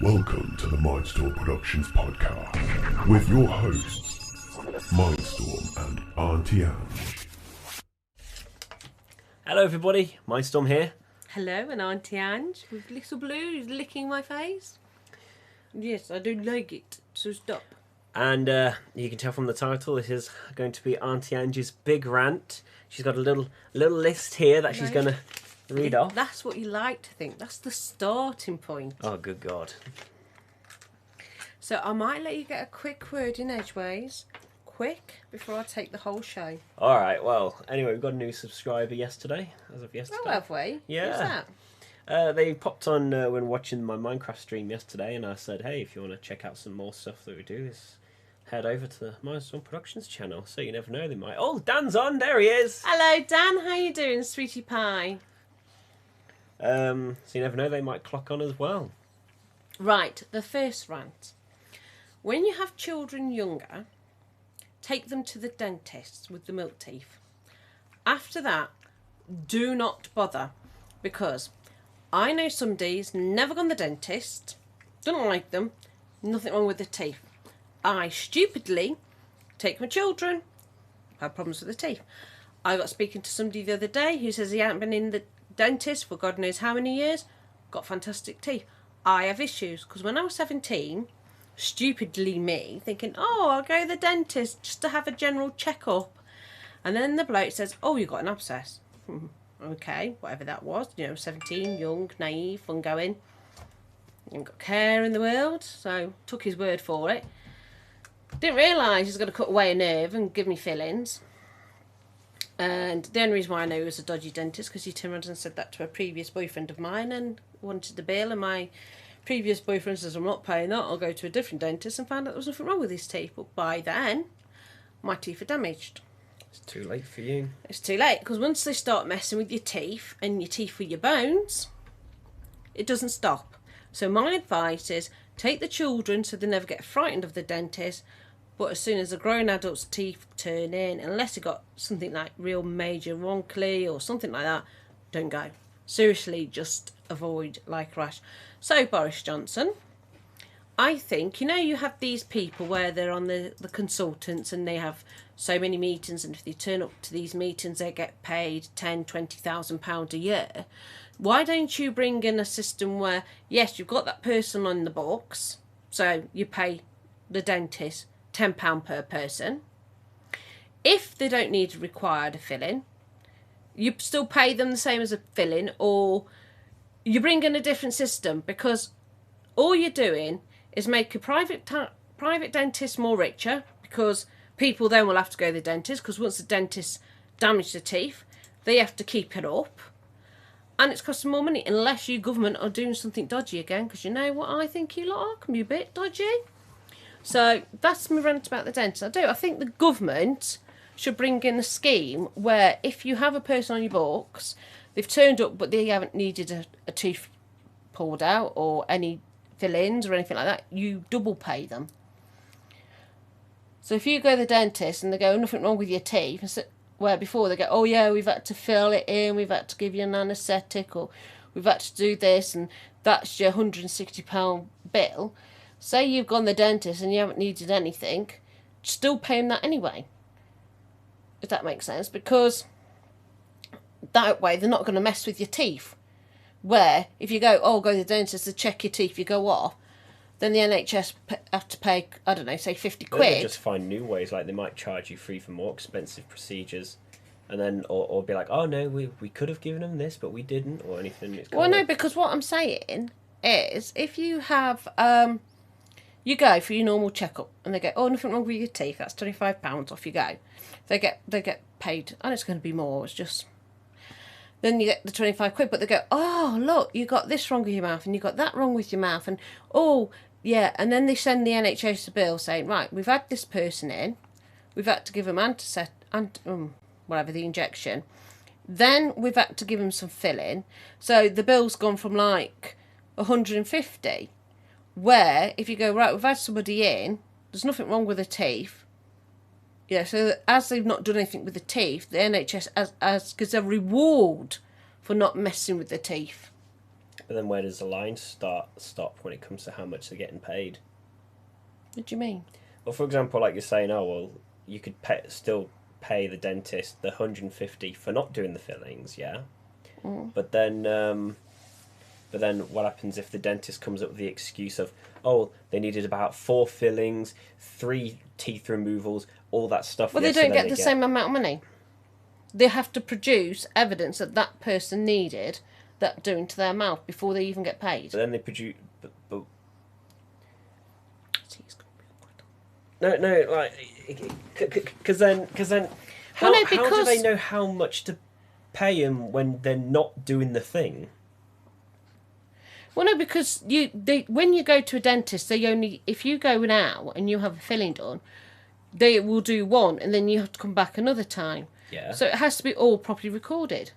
Welcome to the Mindstorm Productions podcast with your hosts, Mindstorm and Auntie Ange. Hello everybody, Mindstorm here. Hello, and Auntie Ange with little blue who's licking my face. Yes, I do like it, so stop. And you can tell from the title, this is going to be Auntie Ange's big rant. She's got a little list here that she's going to read off. That's what you like to think. That's the starting point. Oh, good God. So I might let you get a quick word in edgeways. Quick, before I take the whole show. All right, well, anyway, we've got a new subscriber yesterday, as of yesterday. Oh, have we? Yeah. Who's that? They popped on when watching my Minecraft stream yesterday, and I said, hey, if you want to check out some more stuff that we do, head over to the Mindstorm Productions channel. So you never know, they might... Oh, Dan's on! There he is! Hello, Dan. How you doing, sweetie pie? So you never know, they might clock on as well. Right, the first rant. When you have children younger, take them to the dentist with the milk teeth. After that, do not bother, because I know somebody's never gone to the dentist, don't like them, nothing wrong with the teeth. I stupidly take my children, have problems with the teeth. I got speaking to somebody the other day who says he hasn't been in the dentist for God knows how many years, got fantastic teeth. I have issues, because when I was 17, stupidly me, thinking, oh, I'll go to the dentist just to have a general checkup. And then the bloke says, oh, you got an abscess. Okay, whatever that was, 17, young, naive, fun going. Ain't got care in the world, so took his word for it. Didn't realise he's going to cut away a nerve and give me fillings. And the only reason why I know he was a dodgy dentist, because he turned around and said that to a previous boyfriend of mine and wanted the bill, and my previous boyfriend says, I'm not paying that, I'll go to a different dentist, and found out there was nothing wrong with his teeth. But by then, my teeth are damaged. It's too late for you. It's too late, because once they start messing with your teeth and your teeth with your bones, it doesn't stop. So my advice is, take the children so they never get frightened of the dentist, but as soon as a grown adult's teeth turn in, unless they got something like real major wrinkly or something like that, don't go. Seriously, just avoid like rash. So, Boris Johnson, I think, you have these people where they're on the consultants and they have so many meetings, and if they turn up to these meetings, they get paid £10,000-20,000 a year. Why don't you bring in a system where, yes, you've got that person on the books, so you pay the dentist £10 per person. If they don't need required a fill-in, you still pay them the same as a fill-in, or you bring in a different system, because all you're doing is make a private dentist more richer, because people then will have to go to the dentist, because once the dentist damage the teeth, they have to keep it up, and it's costing more money, unless you government are doing something dodgy again, because you know what I think you lot are, can be a bit dodgy. So that's my rant about the dentist. I think the government should bring in a scheme where if you have a person on your books, they've turned up but they haven't needed a tooth pulled out or any fill-ins or anything like that, you double pay them. So if you go to the dentist and they go, nothing wrong with your teeth, and so, where before they go, oh yeah, we've had to fill it in, we've had to give you an anaesthetic, or we've had to do this, and that's your £160 bill. Say you've gone to the dentist and you haven't needed anything, still pay them that anyway. If that makes sense, because that way they're not going to mess with your teeth. Where if you go to the dentist to check your teeth, you go off, then the NHS have to pay, I don't know, say 50 quid. They just find new ways, like they might charge you free for more expensive procedures, and then or be like, oh no, we could have given them this but we didn't, or anything. It's well, no, because what I'm saying is, if you have you go for your normal checkup and they go, oh, nothing wrong with your teeth, that's £25, off you go. They get paid, and it's going to be more, it's just... Then you get the 25 quid, but they go, oh, look, you got this wrong with your mouth, and you got that wrong with your mouth, and oh, yeah, and then they send the NHS a bill saying, right, we've had this person in, we've had to give them whatever, the injection, then we've had to give them some filling, so the bill's gone from like 150, where if you go, right, we've had somebody in, there's nothing wrong with the teeth, yeah, so as they've not done anything with the teeth, the NHS gives a reward for not messing with the teeth. But then where does the line stop when it comes to how much they're getting paid? What do you mean? Well, for example, like you're saying, oh, well, you could still pay the dentist the 150 for not doing the fillings, yeah? Mm. But then what happens if the dentist comes up with the excuse of, oh, they needed about 4 fillings, 3 teeth removals, all that stuff. Well, they don't get the same amount of money. They have to produce evidence that that person needed that doing to their mouth before they even get paid. But then they produce... No, like... Because then... How do they know how much to pay them when they're not doing the thing? Well, no, because when you go to a dentist, if you go now and you have a filling done, they will do one, and then you have to come back another time. Yeah. So it has to be all properly recorded.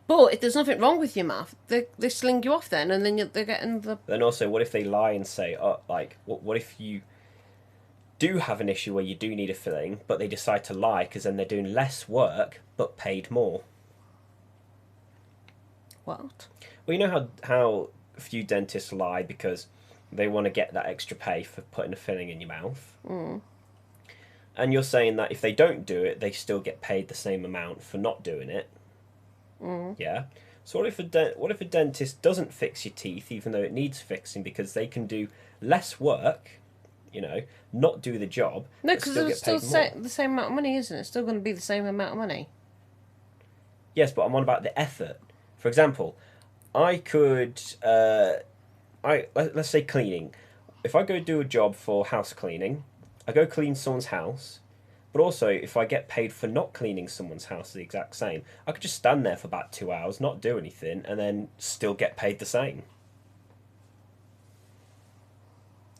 But if there's nothing wrong with your mouth, they sling you off then, and then they're getting the... Then also, what if they lie and say, oh, like, what if you do have an issue where you do need a filling, but they decide to lie because then they're doing less work, but paid more? What? Well, you know how a few dentists lie because they want to get that extra pay for putting a filling in your mouth? Mm. And you're saying that if they don't do it, they still get paid the same amount for not doing it. Mm. Yeah. So what if a dentist doesn't fix your teeth, even though it needs fixing, because they can do less work, you know, not do the job? No, because it's still the the same amount of money, isn't it? It's still going to be the same amount of money. Yes, but I'm on about the effort. For example, I could, let's say cleaning. If I go do a job for house cleaning, I go clean someone's house. But also, if I get paid for not cleaning someone's house the exact same, I could just stand there for about 2 hours, not do anything, and then still get paid the same.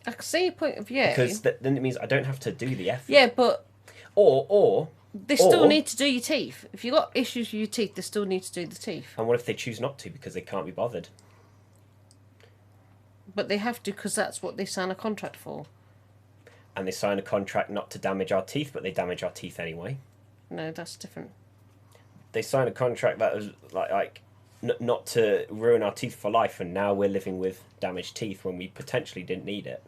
I can see your point of view. Because then it means I don't have to do the effort. Yeah, but... Or they still need to do your teeth. If you've got issues with your teeth, they still need to do the teeth. And what if they choose not to because they can't be bothered? But they have to because that's what they sign a contract for. And they sign a contract not to damage our teeth, but they damage our teeth anyway. No, that's different. They sign a contract that was not to ruin our teeth for life, and now we're living with damaged teeth when we potentially didn't need it.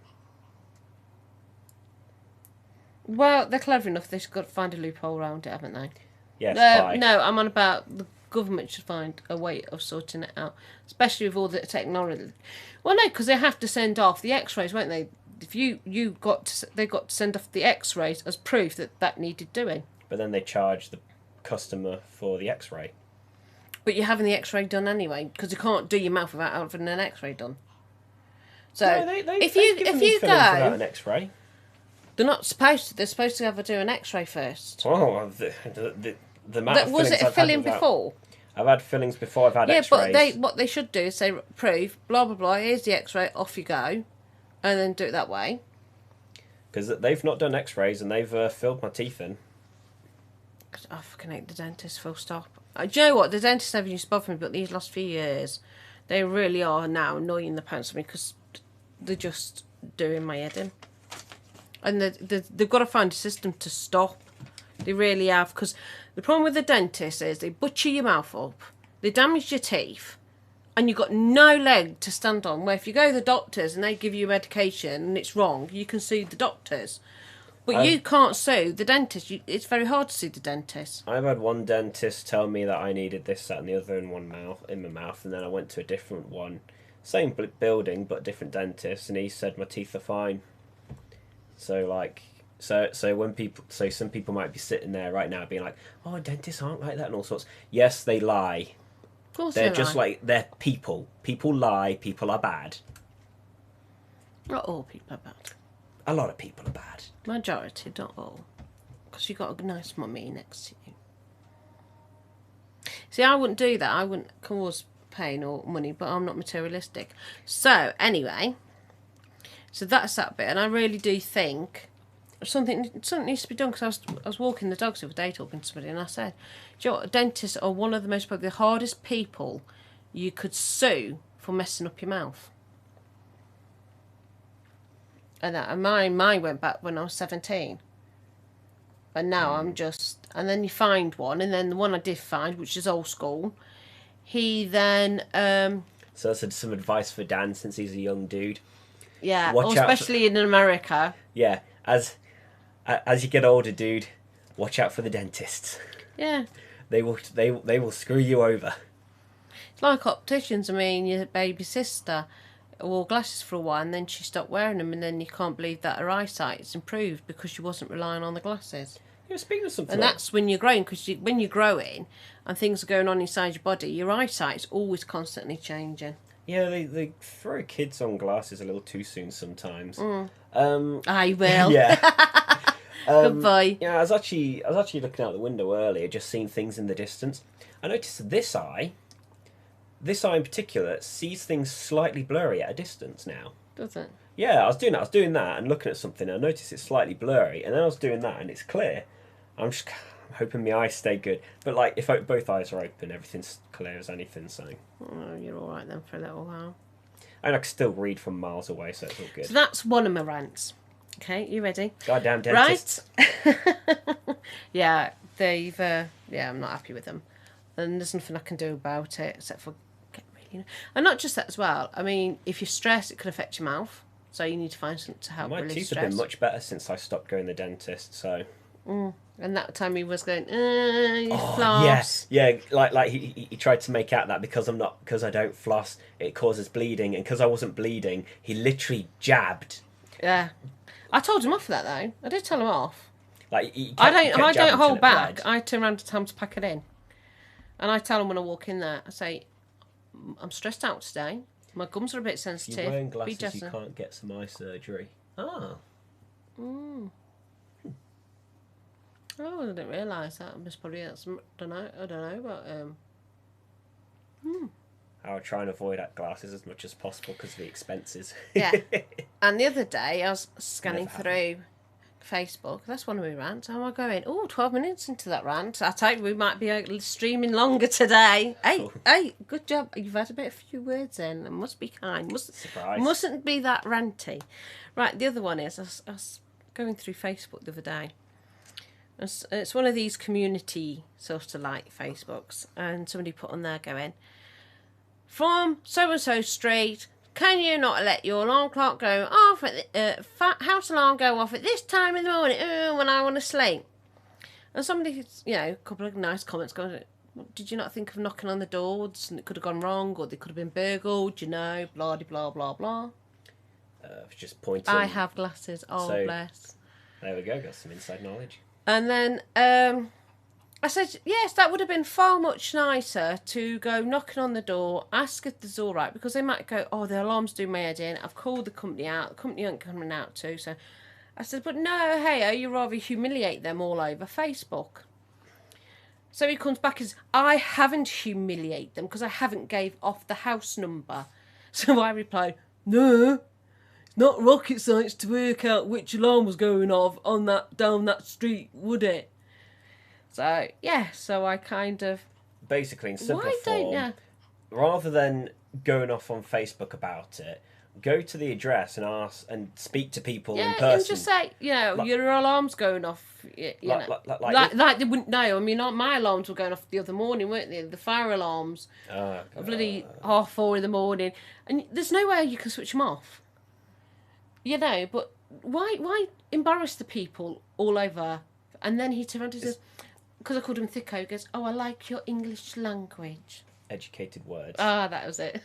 Well, they're clever enough. They've got to find a loophole around it, haven't they? Yes. No, I'm on about the government should find a way of sorting it out, especially with all the technology. Well, no, because they have to send off the X-rays, won't they? If they got to send off the X-rays as proof that needed doing. But then they charge the customer for the X-ray. But you're having the X-ray done anyway, because you can't do your mouth without having an X-ray done. So no, if you go, without an X-ray, they're not supposed to. They're supposed to have to do an X-ray first. Oh, the amount of was it a filling before? I've had fillings before. I've had X-rays. Yeah, but what they should do is say proof, blah blah blah. Here's the X-ray. Off you go. And then do it that way. Because they've not done X-rays and they've filled my teeth in. I fucking hate the dentist, full stop. Do you know what? The dentist never used to bother me, but these last few years, they really are now annoying the pants of me because they're just doing my head in. And they've got to find a system to stop. They really have. Because the problem with the dentist is they butcher your mouth up, they damage your teeth, and you've got no leg to stand on. Where if you go to the doctors and they give you medication and it's wrong, you can sue the doctors. But you can't sue the dentist. It's very hard to sue the dentist. I've had one dentist tell me that I needed this, that and the other in my mouth, and then I went to a different one. Same building, but different dentist, and he said my teeth are fine. So some people might be sitting there right now being like, oh, dentists aren't like that and all sorts. Yes, they lie. Of course they're just like, they're people. People lie, people are bad. Not all people are bad. A lot of people are bad. Majority, not all. Because you've got a nice mummy next to you. See, I wouldn't do that. I wouldn't cause pain or money, but I'm not materialistic. So, anyway, so that's that bit. And I really do think something needs to be done, because I was walking the dogs the other day talking to somebody, and I said, do you know what, dentists are one of the hardest people you could sue for messing up your mouth. And mine went back when I was 17. And now I'm just... And then you find one, and then the one I did find, which is old school, he then So that's some advice for Dan since he's a young dude. yeah, Watch out especially in America. Yeah, as you get older, dude, watch out for the dentists. Yeah. They will screw you over. It's like opticians. I mean, your baby sister wore glasses for a while and then she stopped wearing them, and then you can't believe that her eyesight's improved because she wasn't relying on the glasses. Yeah, speaking of something, And that's when you're growing, because when you're growing and things are going on inside your body, your eyesight's always constantly changing. yeah, they throw kids on glasses a little too soon sometimes. I will. Yeah. Good boy. Yeah, I was actually looking out the window earlier, just seeing things in the distance. I noticed that this eye in particular, sees things slightly blurry at a distance now. Does it? Yeah, I was doing that and looking at something, and I noticed it's slightly blurry, and then I was doing that and it's clear. I'm hoping my eyes stay good. But like, if both eyes are open, everything's clear as anything, so. Oh, you're all right then for a little while. And I can still read from miles away, so it's all good. So that's one of my rants. Okay, you ready? Goddamn dentists. Right. Yeah, they've. Yeah, I'm not happy with them, and there's nothing I can do about it except for get really. And not just that as well. I mean, if you're stressed, it could affect your mouth, so you need to find something to help My release teeth stress. have been much better since I stopped going to the dentist, so. And that time he was going, you Oh, floss. yeah, like he tried to make out that because I don't floss, it causes bleeding, and because I wasn't bleeding, he literally jabbed. Yeah. I told him off for that though. I did tell him off. Like he I kept don't jabbing till hold it back. bled. I turn around to tell him to pack it in. And I tell him when I walk in there, I say, I'm stressed out today. My gums are a bit If sensitive. you're wearing Be glasses, you gentle." can't get some eye surgery. Ah. Oh, I didn't realise that. I must probably, I don't know, but I'll try and avoid glasses as much as possible because of the expenses. yeah. And the other day, I was scanning Never through Facebook. That's one of my rants. How am I going? 12 minutes into that rant. I tell you, we might be streaming longer today. Hey, good job. You've had a few words in. I must be kind. Surprise. Mustn't be that ranty. Right, the other one is, I was going through Facebook the other day. It's one of these community sort of like Facebooks, and somebody put on there going, from so-and-so street, can you not let your alarm clock go off at the house alarm go off at this time in the morning when I want to sleep? And somebody, a couple of nice comments going, did you not think of knocking on the doors and it could have gone wrong, or they could have been burgled, blah, blah, blah, blah, blah. Just pointing. I have glasses, So- bless. There we go, got some inside knowledge. And then I said, yes, that would have been far much nicer to go knocking on the door, ask if it's all right, because they might go, the alarm's doing my head in. I've called the company out. The company aren't coming out too. So I said, but no, hey, you rather humiliate them all over Facebook. So he comes back as, I haven't humiliated them because I haven't gave off the house number. So I replied, no. Not rocket science to work out which alarm was going off down that street, would it? So so I kind of Basically, in simple why don't form, you? rather than going off on Facebook about it, go to the address and ask and speak to people in person. And just say, your alarm's going off. Like they wouldn't know. I mean, my alarms were going off the other morning, weren't they? The fire alarms, bloody 4:30 in the morning, and there's no way you can switch them off. But why embarrass the people all over? And then he turned around and says, because I called him Thicko, he goes, I like your English language. Educated words. That was it.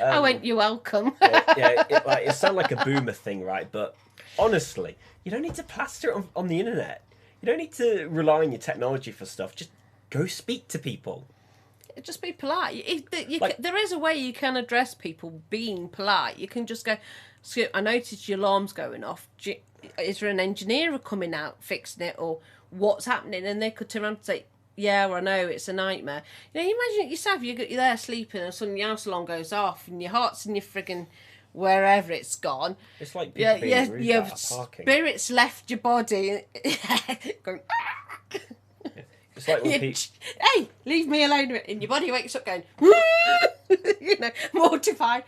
I went, you're welcome. It sounds like a boomer thing, right? But honestly, you don't need to plaster it on the internet. You don't need to rely on your technology for stuff. Just go speak to people. Just be polite. There is a way you can address people being polite. You can just go, I noticed your alarm's going off. Is there an engineer coming out fixing it, or what's happening? And they could turn around and say, yeah, I know, it's a nightmare. You imagine it yourself, you're there sleeping and suddenly your house alarm goes off and your heart's in your friggin' wherever it's gone. It's like people being rude your about parking. spirit's left your body. Going, It's like when people... hey, leave me alone. And your body wakes up going, mortified.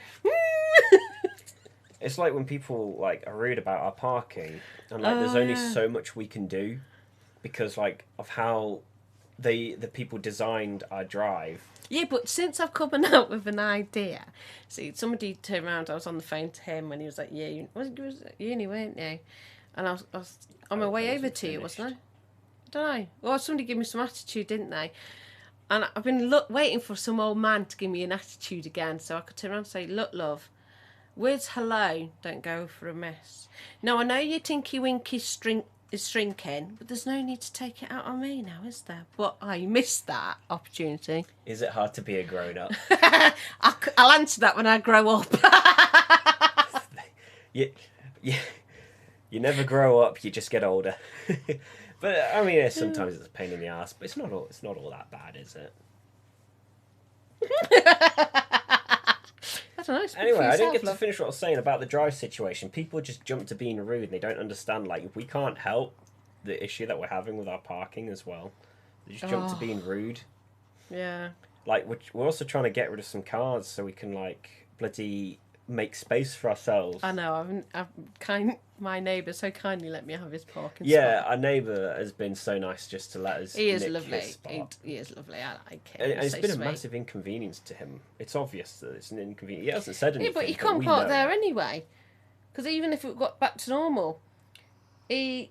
It's like when people are rude about our parking, and there's only so much we can do because of how the people designed our drive. Yeah, but since I've come out with an idea, see, somebody turned around. I was on the phone to him when he was at uni. Was at uni, weren't you? And I was on my way over to you, wasn't I? I don't know. Well, somebody gave me some attitude, didn't they? And I've been waiting for some old man to give me an attitude again, so I could turn around and say, "Look, love, words hello don't go for a miss. Now I know your Tinky Winky is shrinking, but there's no need to take it out on me now, is there?" But I missed that opportunity. Is it hard to be a grown-up? I'll answer that when I grow up. You never grow up, you just get older. But I mean, sometimes it's a pain in the ass, but it's not all that bad, is it? I don't know. Anyway, I didn't get to finish what I was saying about the drive situation. People just jump to being rude and they don't understand, like, we can't help the issue that we're having with our parking as well. They just jump to being rude. Yeah. Like, we're also trying to get rid of some cars so we can, like, bloody make space for ourselves. I know. My neighbour so kindly let me have his parking Yeah, spot. our neighbour has been so nice just to let us. He is nick lovely. his spot. He is lovely. I like him. And it's so been sweet. a massive inconvenience to him. It's obvious that it's an inconvenience. He hasn't said anything. Yeah, but he can't we park know. there anyway. Because even if it got back to normal, we've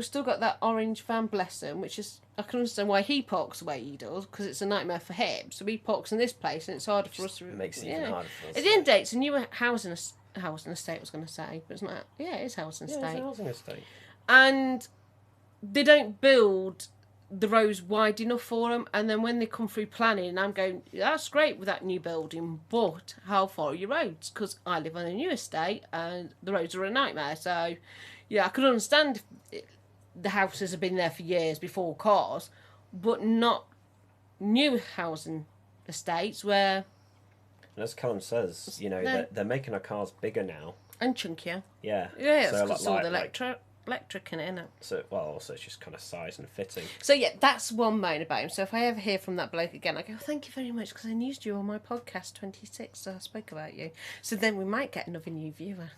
still got that orange van, bless him, which is, I can understand why he parks the way he does, because it's a nightmare for him. So he parks in this place, and it's harder for us to... It makes it even harder for us. At the end of the day, it's a new housing estate, I was going to say, but it's not. Yeah, it is housing estate. Yeah, it's a housing estate. And they don't build the roads wide enough for them, and then when they come through planning, I'm going, that's great with that new building, but how far are your roads? Because I live on a new estate and the roads are a nightmare. So yeah, I could understand if the houses have been there for years before cars, but not new housing estates where... And as Callum says, you know, they're making our cars bigger now. And chunkier. Yeah. Yeah, so it's all the electric in it, isn't it? So, well, also it's just kind of size and fitting. So yeah, that's one moan about him. So if I ever hear from that bloke again, I go, thank you very much, because I used you on my podcast 26, so I spoke about you. So then we might get another new viewer.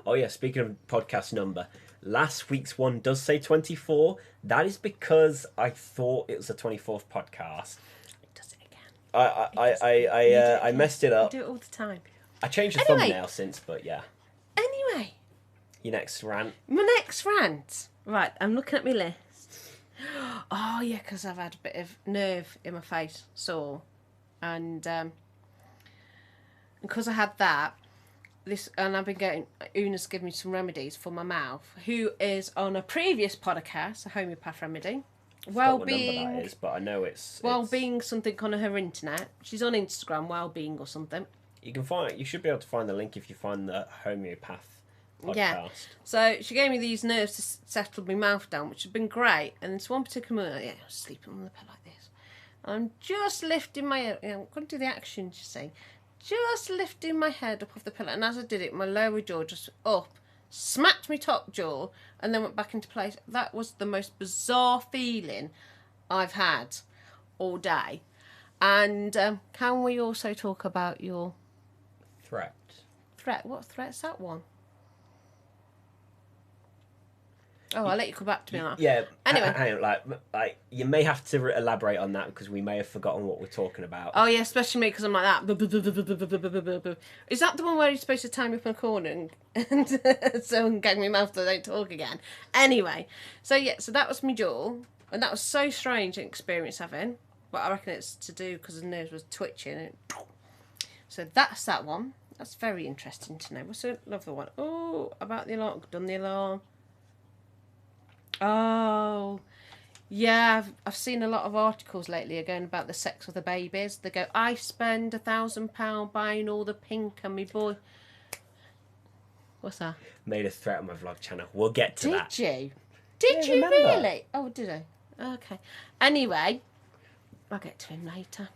Oh yeah, speaking of podcast number, last week's one does say 24. That is because I thought it was the 24th podcast. It does it again. I messed it up. You do it all the time. I changed the thumbnail since, but yeah. Anyway. Your next rant. My next rant. Right, I'm looking at my list. Oh, yeah, because I've had a bit of nerve in my face, sore. And because I had that, and I've been getting, Una's given me some remedies for my mouth, who is on a previous podcast, a homeopath remedy. Well-being. What number that is, but I know it's... Well-being something on her internet. She's on Instagram, well-being or something. You should be able to find the link if you find the homeopath podcast. Yeah. So she gave me these nerves to settle my mouth down, which has been great. And this one particular moment, I was sleeping on the pillow like this. And I'm just lifting my head. I'm going to do the action, you see. Just lifting my head up off the pillow. And as I did it, my lower jaw just up, smacked my top jaw, and then went back into place. That was the most bizarre feeling I've had all day. And can we also talk about your... Threat? What threat's that one? Oh, I'll let you come back to me on that. Yeah. Anyway. Hang on, like you may have to elaborate on that because we may have forgotten what we're talking about. Oh, yeah, especially me because I'm like that. Is that the one where you're supposed to tie me up in a corner and so gag my mouth so I don't talk again? Anyway, so that was my jaw, and that was so strange an experience having, but I reckon it's to do because the nerves was twitching. So that's that one. That's very interesting to know. What's another one? Oh, about the alarm. Done the alarm. Oh, yeah. I've seen a lot of articles lately again about the sex of the babies. They go, I spend £1,000 buying all the pink and me boy. What's that? Made a threat on my vlog channel. We'll get to that. Did you? Did you remember. really? Oh, did I? Okay. Anyway, I'll get to him later.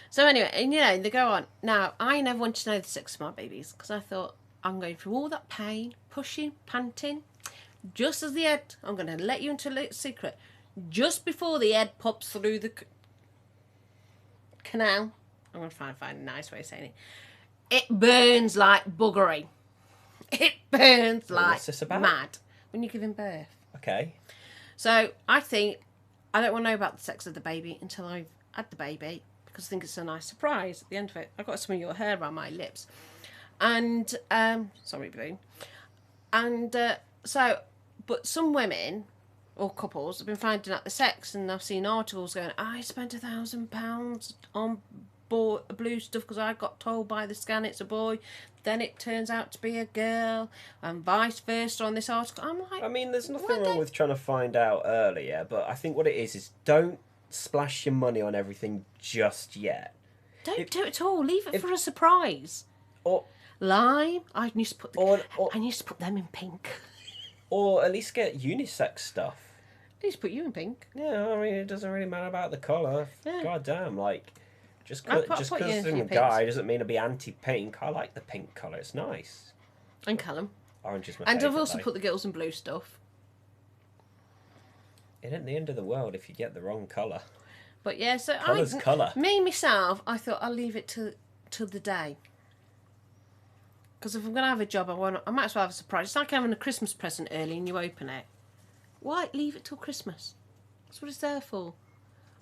So anyway, and they go on. Now, I never wanted to know the sex of my babies because I thought, I'm going through all that pain, pushing, panting. Just as the head, I'm going to let you into a little secret. Just before the head pops through the canal, I'm going to find a nice way of saying it. It burns like buggery. It burns like what's this about? mad when you're giving birth. Okay. So I think I don't want to know about the sex of the baby until I've had the baby, because I think it's a nice surprise at the end of it. I've got some of your hair around my lips. And, sorry, Boo. And but some women or couples have been finding out the sex, and I've seen articles going, I spent £1,000 on blue stuff because I got told by the scan it's a boy, then it turns out to be a girl, and vice versa on this article. I'm like, I mean, there's nothing wrong with trying to find out earlier, but I think what it is don't splash your money on everything just yet. Don't do it at all. Leave it for a surprise. Or Lime. I used to put them in pink. Or at least get unisex stuff. I used to put you in pink. Yeah, I mean, it doesn't really matter about the colour. Yeah. God damn, like, just I'll because put you in I'm a your guy doesn't mean to be anti-pink. I like the pink colour, it's nice. And colour. Orange is my And favourite, I've also though. put the girls in blue stuff. It ain't the end of the world if you get the wrong colour. But yeah, so Colour's colour. Myself, I thought I'll leave it till the day. Because if I'm going to have a job, I might as well have a surprise. It's like having a Christmas present early and you open it. Why leave it till Christmas? That's what it's there for.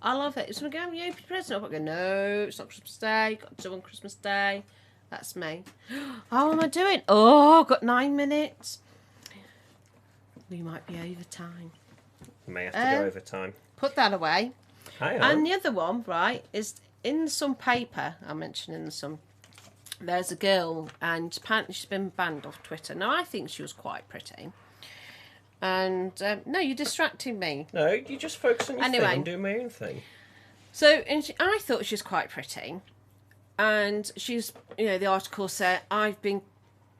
I love it. It's when I go, you open your present. I'm going, no, it's not Christmas Day. Got to do it on Christmas Day. That's me. Oh, what am I doing? Oh, I've got 9 minutes. We might be over time. You may have to go over time. Put that away. Hang on. And the other one, right, is in some paper, I mentioned in some, there's a girl, and apparently she's been banned off Twitter. Now, I think she was quite pretty. And, no, you're distracting me. No, you just focus on your thing and do my own thing. So, I thought she was quite pretty. And she's, the article said, I've been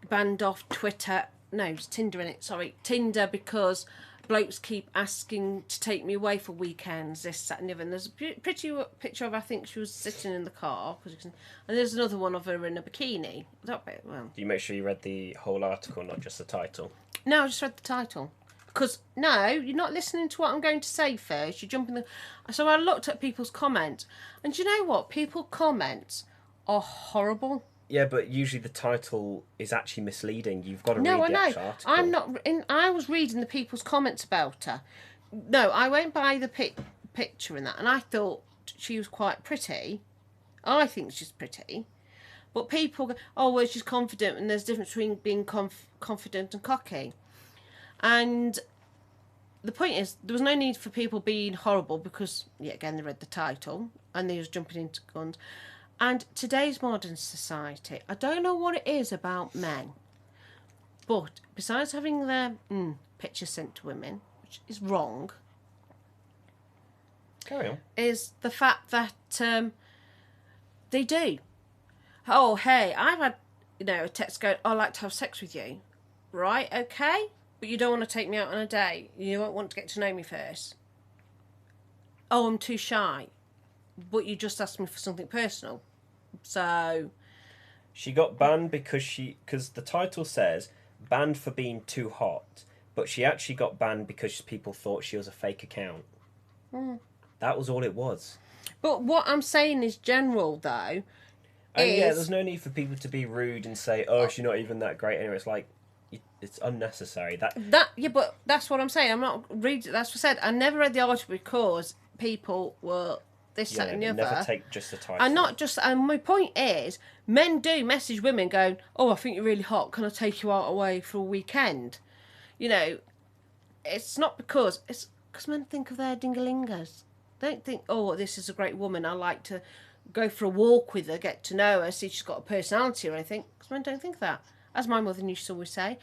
banned off Twitter. No, it's Tinder in it, sorry. Tinder because blokes keep asking to take me away for weekends, this, that and the other. And there's a pretty picture of, I think she was sitting in the car. And there's another one of her in a bikini. Well, Do you make sure you read the whole article, not just the title? No, I just read the title. Because, no, you're not listening to what I'm going to say first. You're jumping So I looked at people's comments. And do you know what? People's comments are horrible. Yeah, but usually the title is actually misleading. You've got to read the actual article. I'm not. I was reading the people's comments about her. No, I went by the picture in that, and I thought she was quite pretty. I think she's pretty. But people go, oh, well, she's confident, and there's a difference between being confident and cocky. And the point is, there was no need for people being horrible because, yet again, they read the title, and they was jumping into guns. And today's modern society, I don't know what it is about men, but besides having their pictures sent to women, which is wrong, carry on, is the fact that they do. Oh, hey, I've had a text going, I'd like to have sex with you. Right, okay, but you don't want to take me out on a date. You don't want to get to know me first. Oh, I'm too shy. But you just asked me for something personal. So she got banned because the title says banned for being too hot, but she actually got banned because people thought she was a fake account. That was all it was. But what I'm saying is general though. Yeah, there's no need for people to be rude and say, "Oh, she's not even that great." Anyway, it's like it's unnecessary. Yeah, but that's what I'm saying. I'm not reading. That's what I said. I never read the article because people were. This, that, and the other. Never take just the title. And not just. And my point is, men do message women going, "Oh, I think you're really hot. Can I take you out away for a weekend?" It's not because men think of their dingalingas. They don't think, "Oh, this is a great woman. I like to go for a walk with her, get to know her, see if she's got a personality or anything." Because men don't think that. As my mother used to always say,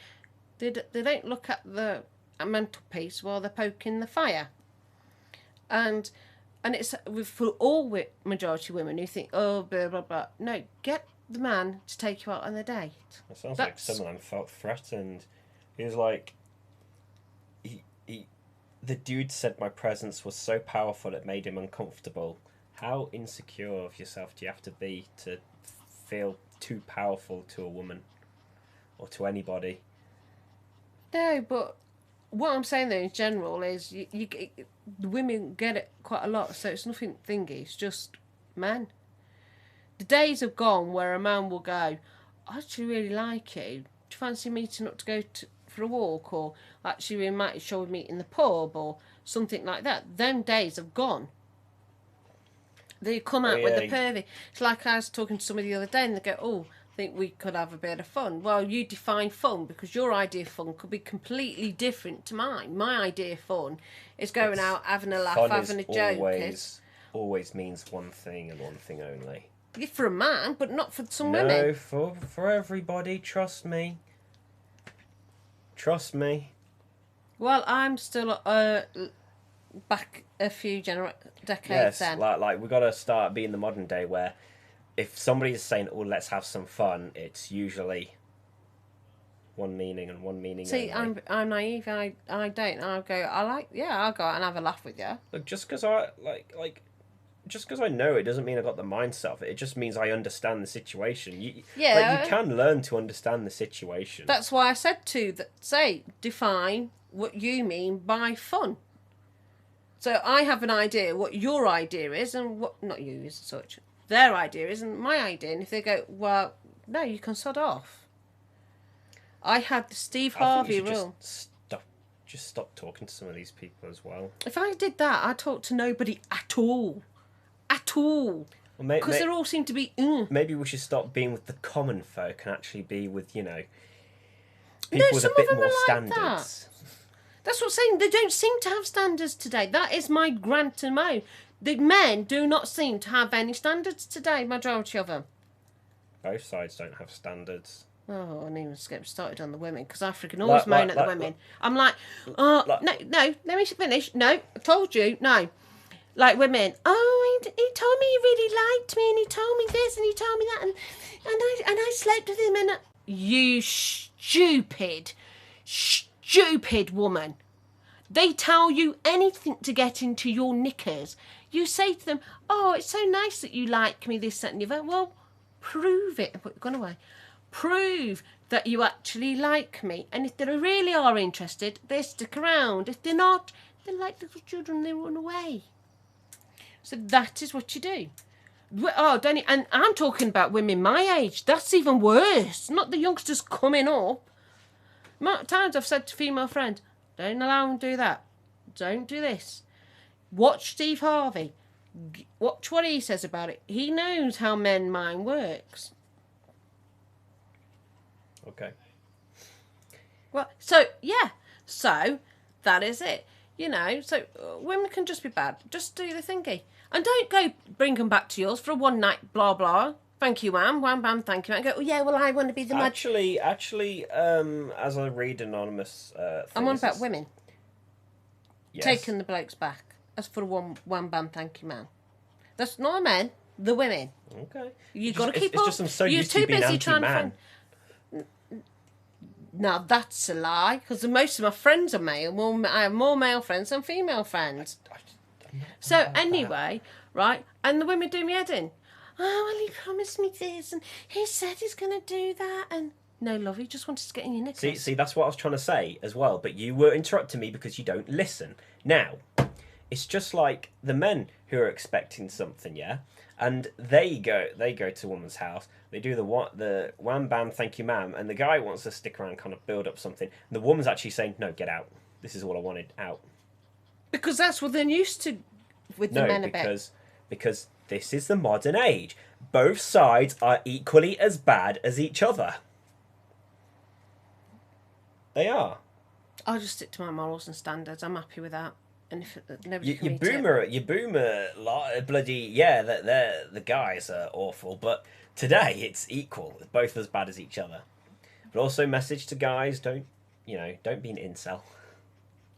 they don't look at the mental piece while they're poking the fire. And it's for all majority women who think, oh, blah, blah, blah. No, get the man to take you out on a date. It sounds like some of them felt threatened. He was like, the dude said my presence was so powerful it made him uncomfortable. How insecure of yourself do you have to be to feel too powerful to a woman or to anybody? No, but what I'm saying though in general is the women get it quite a lot, so it's nothing thingy, it's just men. The days have gone where a man will go, I actually really like you. Do you fancy meeting up to go for a walk? Or actually we might shall we meet in the pub or something like that. Them days have gone. They come out with the pervy. It's like I was talking to somebody the other day and they go, oh, I think we could have a bit of fun. Well, you define fun because your idea of fun could be completely different to mine. My idea of fun is going out, having a laugh, having a joke. Always means one thing and one thing only. For a man, but not for some no, women. No, for everybody, trust me. Trust me. Well, I'm still back a few decades then. Like we've got to start being the modern day where if somebody's saying, oh, let's have some fun, it's usually one meaning and one meaning See, only. I'm naive. I don't. I'll go, I'll go out and have a laugh with you. Look, just because I know it doesn't mean I got the mindset of it. It just means I understand the situation. You can learn to understand the situation. That's why I said define what you mean by fun. So I have an idea what your idea is and what, not you as such, their idea is and my idea. And if they go, well, no, you can sod off. I had the Steve Harvey rule. Just stop talking to some of these people as well. If I did that, I'd talk to nobody at all. At all. Because they all seem to be... Maybe we should stop being with the common folk and actually be with, people with some a bit of them more are standards. like that. That's what I'm saying. They don't seem to have standards today. That is my grant and moan. The men do not seem to have any standards today, majority of them. Both sides don't have standards. Oh, I didn't even get started on the women, because I freaking always moan at the women. I'm like, no, let me finish. No, I told you, no. Like women, oh, he told me he really liked me, and he told me this, and he told me that, and I slept with him, and... You stupid woman. They tell you anything to get into your knickers. You say to them, oh, it's so nice that you like me, this, that, and the other. Well, prove it. Put your gun away. Prove that you actually like me. And if they really are interested, they stick around. If they're not, they're like little children, they run away. So that is what you do. Oh, don't you? And I'm talking about women my age. That's even worse. Not the youngsters coming up. Times I've said to female friends, don't allow them to do that. Don't do this. Watch Steve Harvey. Watch what he says about it. He knows how men mind works. Okay. Well, so, yeah. So, that is it. So women can just be bad. Just do the thingy. And don't go bring them back to yours for a one night blah blah. Thank you, ma'am. Wham, bam, thank you, ma'am. Go, oh, yeah, well, I want to be the... Actually, as I read anonymous things... I'm on about women. Yes. Taking the blokes back. As for a one, bam, thank you, ma'am. That's not the men, the women. Okay. You've got to keep It's up. just I'm so You're used too to being busy trying anti-man. to... Now, that's a lie, because most of my friends are male. I have more male friends than female friends. So, anyway, right, and the women do me head in. Oh, well, he promised me this, and he said he's going to do that, and... No, love, he just wanted to get in your knickers. See, that's what I was trying to say as well, but you were interrupting me because you don't listen. Now, it's just like the men who are expecting something, yeah? And they go to a woman's house, they do the wham bam thank you ma'am, and the guy wants to stick around, kind of build up something, and the woman's actually saying, no, get out. This is all I wanted, out. Because that's what they're used to with the men a bit. Because this is the modern age. Both sides are equally as bad as each other. They are. I'll just stick to my morals and standards. I'm happy with that. And if nobody You boomer, bloody the guys are awful. But today it's equal, both as bad as each other. But also, message to guys: don't be an incel.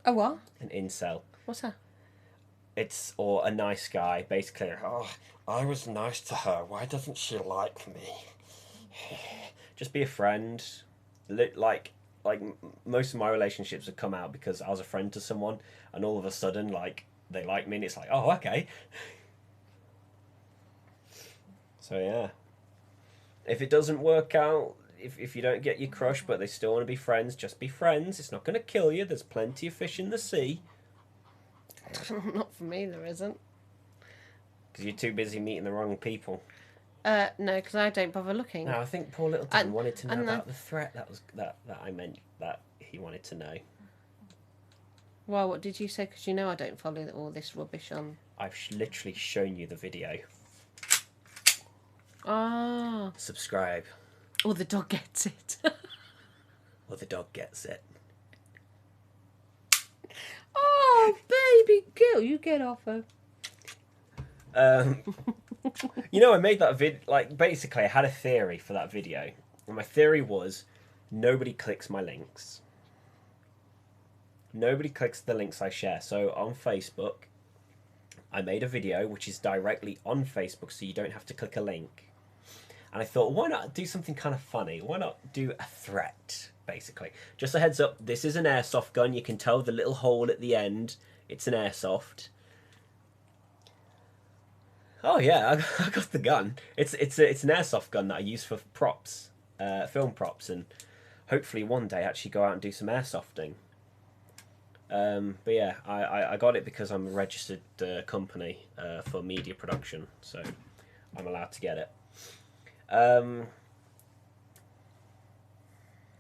A what? An incel. What's that? Or a nice guy, basically. Oh, I was nice to her. Why doesn't she like me? Just be a friend. Like most of my relationships have come out because I was a friend to someone, and all of a sudden, like, they like me, and it's like, oh, okay. So yeah, if it doesn't work out, if you don't get your crush, but they still want to be friends, just be friends. It's not going to kill you. There's plenty of fish in the sea. Not for me, there isn't. Because you're too busy meeting the wrong people. No, because I don't bother looking. No, I think poor little Dan wanted to know about the threat that I meant that he wanted to know. Well, what did you say? Because you know I don't follow all this rubbish on. I've literally shown you the video. Ah. Subscribe. Or the dog gets it. Or the dog gets it. Oh, baby girl, you get off her. You know, I made that vid. Like, basically, I had a theory for that video, and my theory was nobody clicks my links. Nobody clicks the links I share. So on Facebook, I made a video which is directly on Facebook, so you don't have to click a link. And I thought, why not do something kind of funny? Why not do a threat, basically? Just a heads up, this is an airsoft gun. You can tell the little hole at the end. It's an airsoft. Oh yeah, I got the gun. It's an airsoft gun that I use for props, film props, and hopefully one day actually go out and do some airsofting. But yeah, I got it because I'm a registered company for media production, so I'm allowed to get it.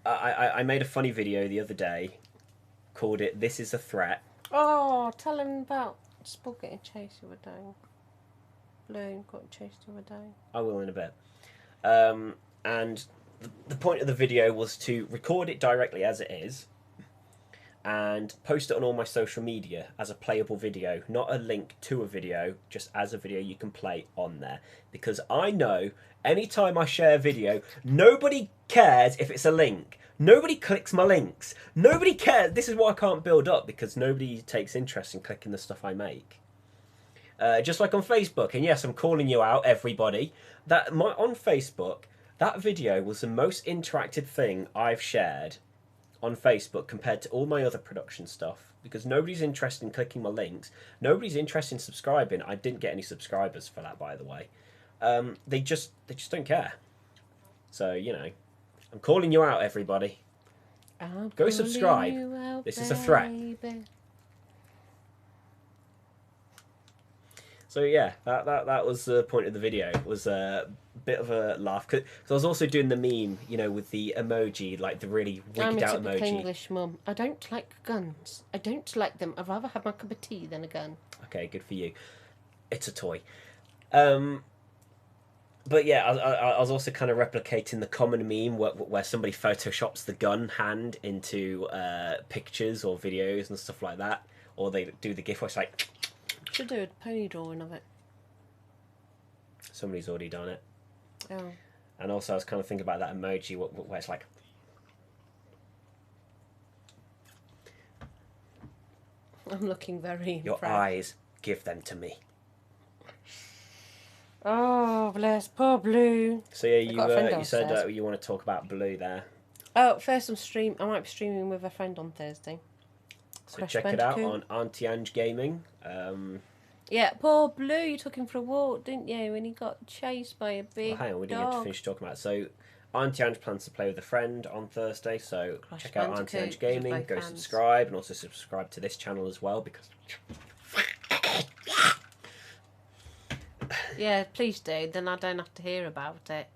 I made a funny video the other day, called it "This is a Threat." Oh, tell him about Spud getting chased the other day. Blue got chased the other day. I will in a bit. And the point of the video was to record it directly as it is and post it on all my social media as a playable video, not a link to a video, just as a video you can play on there. Because I know anytime I share a video, nobody cares if it's a link. Nobody clicks my links. Nobody cares. This is why I can't build up, because nobody takes interest in clicking the stuff I make. Just like on Facebook, and yes, I'm calling you out, everybody. On Facebook, that video was the most interactive thing I've shared on Facebook compared to all my other production stuff, because nobody's interested in clicking my links. Nobody's interested in subscribing. I didn't get any subscribers for that, by the way. They just don't care. So, you know, I'm calling you out, everybody. Go subscribe. This is a threat. So yeah, that was the point of the video. It was a bit of a laugh, because I was also doing the meme, you know, with the emoji, like the really wigged out I'm emoji. a English mum. I don't like guns. I don't like them. I'd rather have my cup of tea than a gun. Okay, good for you. It's a toy. But yeah, I was also kind of replicating the common meme where somebody photoshops the gun hand into pictures or videos and stuff like that, or they do the gif where it's like. Should do a pony drawing of it. Somebody's already done it. Oh. And also I was kind of thinking about that emoji where it's like... I'm looking very Your impressed. eyes, give them to me. Oh, bless poor Blue. So yeah, you said you want to talk about Blue there. Oh, first I might be streaming with a friend on Thursday. So Crash check it out Bandicoot. on Auntie Ange Gaming. Yeah, poor Blue, you took him for a walk, didn't you? And he got chased by a big Hang on, we didn't get to dog. finish talking about it. So Auntie Ange plans to play with a friend on Thursday, so Crash check out Auntie Bandicoot, Ange Gaming, both go fans. subscribe, and also subscribe to this channel as well, because... Yeah, please do, then I don't have to hear about it.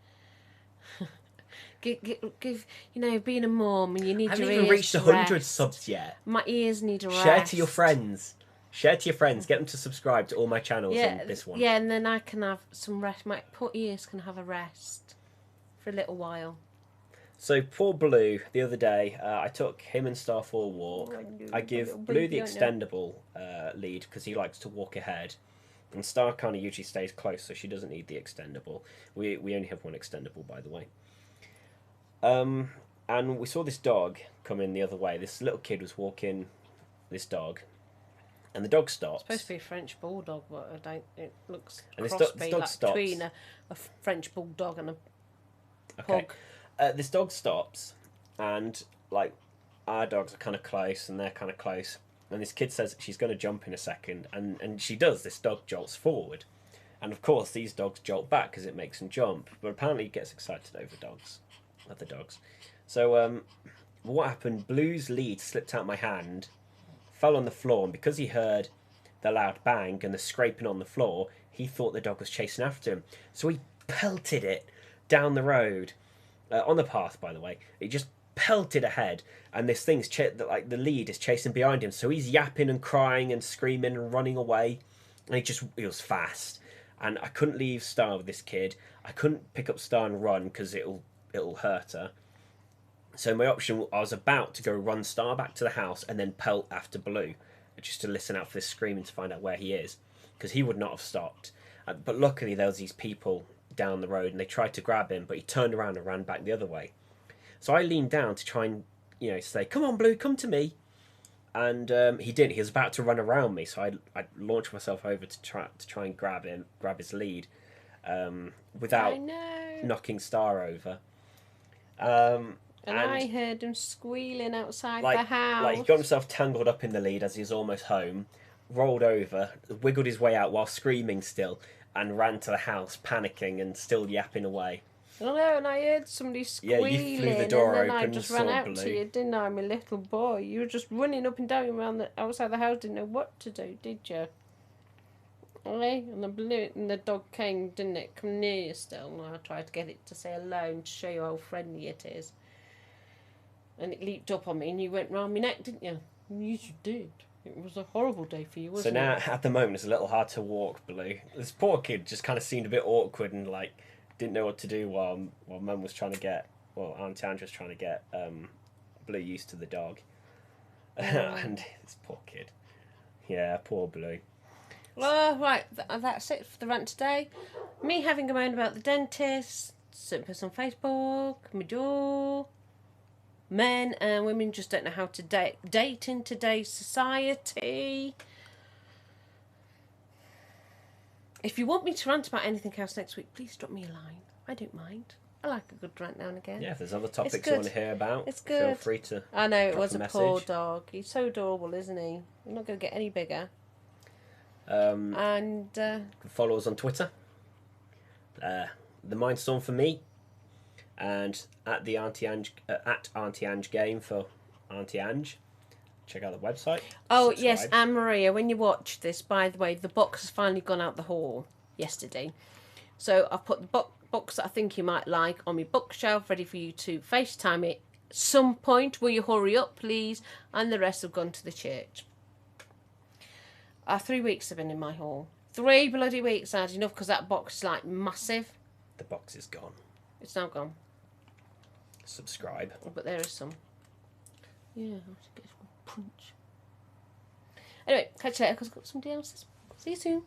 give, you know, being a mum and you need I haven't your even ears reached to 100 rest. subs yet. My ears need a rest. Share to your friends. Share to your friends. Get them to subscribe to all my channels and this one. Yeah, and then I can have some rest. My poor ears can have a rest for a little while. So poor Blue, the other day, I took him and Star for a walk. I give Blue the extendable lead because he likes to walk ahead. And Star kind of usually stays close, so she doesn't need the extendable. We only have one extendable, by the way. And we saw this dog come in the other way. This little kid was walking this dog. And the dog stops. It's supposed to be a French bulldog, but I don't. It looks And this crossbreed, dog like stops. between a French bulldog and a Okay. pug. This dog stops, and like our dogs are kind of close, and they're kind of close. And this kid says she's going to jump in a second, and she does. This dog jolts forward, and of course these dogs jolt back because it makes them jump. But apparently he gets excited over other dogs. So what happened? Blue's lead slipped out my hand, fell on the floor, and because he heard the loud bang and the scraping on the floor, he thought the dog was chasing after him. So he pelted it down the road, on the path, by the way. He just pelted ahead, and this thing's like the lead is chasing behind him, so he's yapping and crying and screaming and running away, and he was fast, and I couldn't leave Star with this kid. I couldn't pick up Star and run because it'll hurt her. So my option, I was about to go run Star back to the house and then pelt after Blue, just to listen out for this screaming to find out where he is, because he would not have stopped. But luckily there was these people down the road and they tried to grab him, but he turned around and ran back the other way. So I leaned down to try and, say, "Come on, Blue, come to me." And he didn't. He was about to run around me, so I launched myself over to try and grab his lead, without knocking Star over. And I heard him squealing outside the house. Like, he got himself tangled up in the lead as he was almost home, rolled over, wiggled his way out while screaming still, and ran to the house, panicking and still yapping away. I know, and I heard somebody squealing, you flew the door and then open I just and ran saw out Blue. to you, didn't I, my little boy? You were just running up and down around outside the house, didn't know what to do, did you? Okay? And the dog came, didn't it? Come near you still, and I tried to get it to say hello and to show you how friendly it is. And it leaped up on me, and you went round my neck, didn't you? Yes, you did. It was a horrible day for you, wasn't it? So now, at the moment, it's a little hard to walk, Blue. This poor kid just kind of seemed a bit awkward and, like, didn't know what to do while Mum was trying to get... Well, Auntie Ange was trying to get Blue used to the dog. And this poor kid. Yeah, poor Blue. Well, right, that's it for the rant today. Me having a moan about the dentist, certain person on Facebook, my door. Men and women just don't know how to date in today's society. If you want me to rant about anything else next week, please drop me a line. I don't mind. I like a good rant now and again. Yeah, if there's other topics you want to hear about, it's good. Feel free to. I know, it was a poor message. dog. He's so adorable, isn't he? He's not going to get any bigger. And follow us on Twitter. The Mindstorm for me, and at the Auntie Ange game for Auntie Ange. Check out the website. Oh, subscribe. yes, and Maria, when you watch this, by the way, the box has finally gone out the hall yesterday. So I've put the box that I think you might like on my bookshelf, ready for you to FaceTime it some point. Will you hurry up, please? And the rest have gone to the church. 3 weeks have been in my hall. 3 bloody weeks. I had enough because that box is like massive. The box is gone. It's now gone. Subscribe. But there is some. Yeah, I have to get some punch. Anyway, catch you later because I've got somebody else's. See you soon.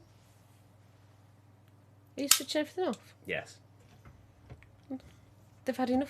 Are you switching everything off? Yes. They've had enough.